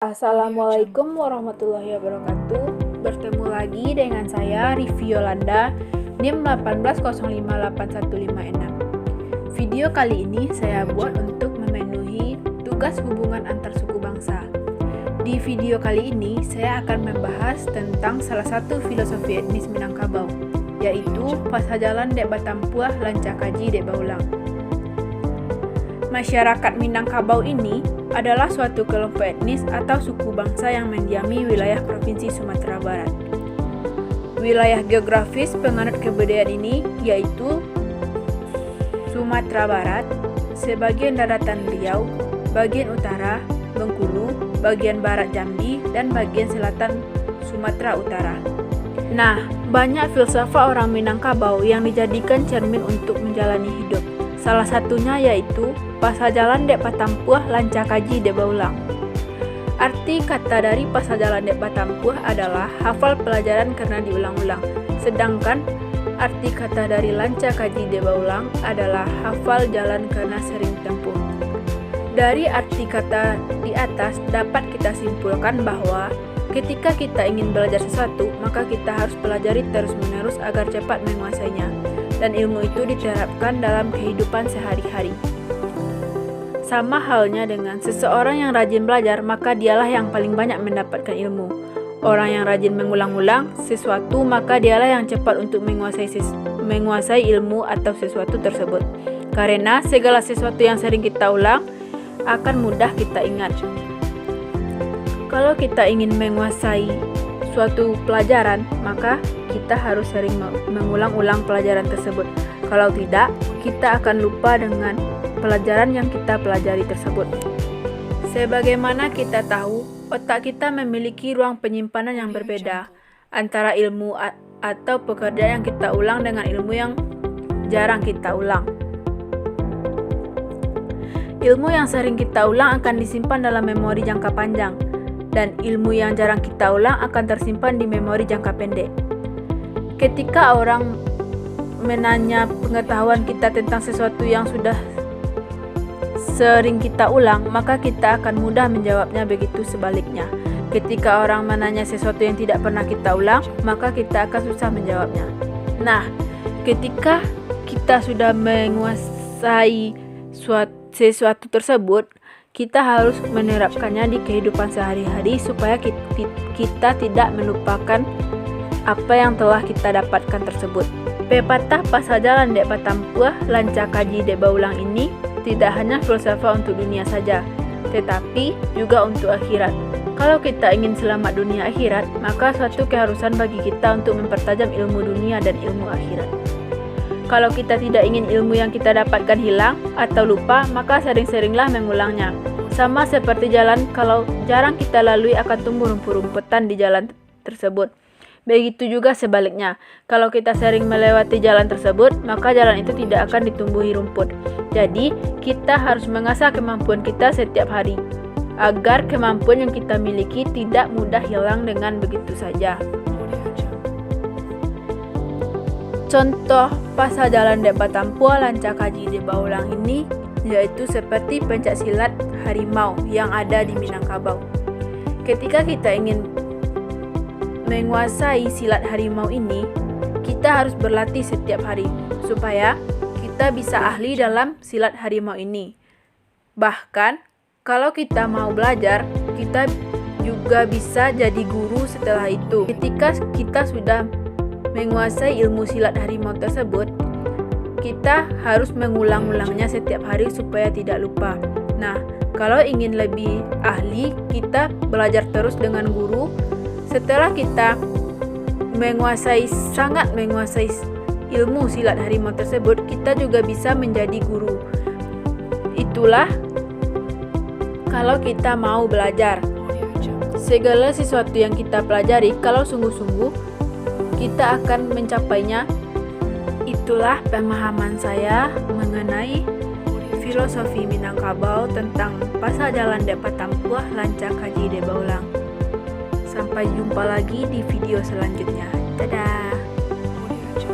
Assalamualaikum warahmatullahi wabarakatuh. Bertemu lagi dengan saya Rivi Yolanda, NIM 180581556. Video kali ini saya buat untuk memenuhi tugas hubungan antar suku bangsa. Di video kali ini saya akan membahas tentang salah satu filosofi etnis Minangkabau, yaitu pasajalan dek batampuah lancakaji dek baulang. Masyarakat Minangkabau ini adalah suatu kelompok etnis atau suku bangsa yang mendiami wilayah Provinsi Sumatera Barat. Wilayah geografis penganut kebudayaan ini yaitu Sumatera Barat, sebagian daratan Riau, bagian utara Bengkulu, bagian barat Jambi, dan bagian selatan Sumatera Utara. Nah, banyak filsafat orang Minangkabau yang dijadikan cermin untuk menjalani hidup. Salah satunya yaitu pasajalan dek batampuah lancakaji dek baulang. Arti kata dari pasajalan dek batampuah adalah hafal pelajaran karena diulang-ulang. Sedangkan arti kata dari lancakaji dek baulang adalah hafal jalan karena sering tempuh. Dari arti kata di atas dapat kita simpulkan bahwa ketika kita ingin belajar sesuatu, maka kita harus pelajari terus-menerus agar cepat menguasainya. Dan ilmu itu diterapkan dalam kehidupan sehari-hari. Sama halnya dengan seseorang yang rajin belajar, maka dialah yang paling banyak mendapatkan ilmu. Orang yang rajin mengulang-ulang sesuatu, maka dialah yang cepat untuk menguasai ilmu atau sesuatu tersebut. Karena segala sesuatu yang sering kita ulang akan mudah kita ingat. Kalau kita ingin menguasai suatu pelajaran, maka kita harus sering mengulang-ulang pelajaran tersebut. Kalau tidak, kita akan lupa dengan pelajaran yang kita pelajari tersebut. Sebagaimana kita tahu, otak kita memiliki ruang penyimpanan yang berbeda antara ilmu atau pekerjaan yang kita ulang dengan ilmu yang jarang kita ulang. Ilmu yang sering kita ulang akan disimpan dalam memori jangka panjang, dan ilmu yang jarang kita ulang akan tersimpan di memori jangka pendek. Ketika orang menanya pengetahuan kita tentang sesuatu yang sudah sering kita ulang, maka kita akan mudah menjawabnya, begitu sebaliknya. Ketika orang menanya sesuatu yang tidak pernah kita ulang, maka kita akan susah menjawabnya. Nah, ketika kita sudah menguasai sesuatu tersebut, kita harus menerapkannya di kehidupan sehari-hari supaya kita tidak melupakan apa yang telah kita dapatkan tersebut. Pepatah pasajalan dek batampuah lancakaji dek baulang ini tidak hanya filsafat untuk dunia saja, tetapi juga untuk akhirat. Kalau kita ingin selamat dunia akhirat, maka suatu keharusan bagi kita untuk mempertajam ilmu dunia dan ilmu akhirat. Kalau kita tidak ingin ilmu yang kita dapatkan hilang atau lupa, maka sering-seringlah mengulangnya. Sama seperti jalan, kalau jarang kita lalui akan tumbuh rumput-rumputan di jalan tersebut. Begitu juga sebaliknya, kalau kita sering melewati jalan tersebut, maka jalan itu tidak akan ditumbuhi rumput. Jadi, kita harus mengasah kemampuan kita setiap hari, agar kemampuan yang kita miliki tidak mudah hilang dengan begitu saja. Contoh pasajalan dek batampuah lancakaji dek baulang ini yaitu seperti pencaksilat harimau yang ada di Minangkabau. Ketika kita ingin menguasai silat harimau ini, kita harus berlatih setiap hari supaya kita bisa ahli dalam silat harimau ini. Bahkan, kalau kita mau belajar, kita juga bisa jadi guru setelah itu. Ketika kita sudah menguasai ilmu silat harimau tersebut, kita harus mengulang-ulangnya setiap hari supaya tidak lupa. Nah, kalau ingin lebih ahli, kita belajar terus dengan guru. Setelah kita sangat menguasai ilmu silat harimau tersebut, kita juga bisa menjadi guru. Itulah kalau kita mau belajar. Segala sesuatu yang kita pelajari, kalau sungguh-sungguh, kita akan mencapainya. Itulah pemahaman saya mengenai filosofi Minangkabau tentang pasajalan dek batampuah lancakaji dek baulang. Sampai jumpa lagi di video selanjutnya. Dadah!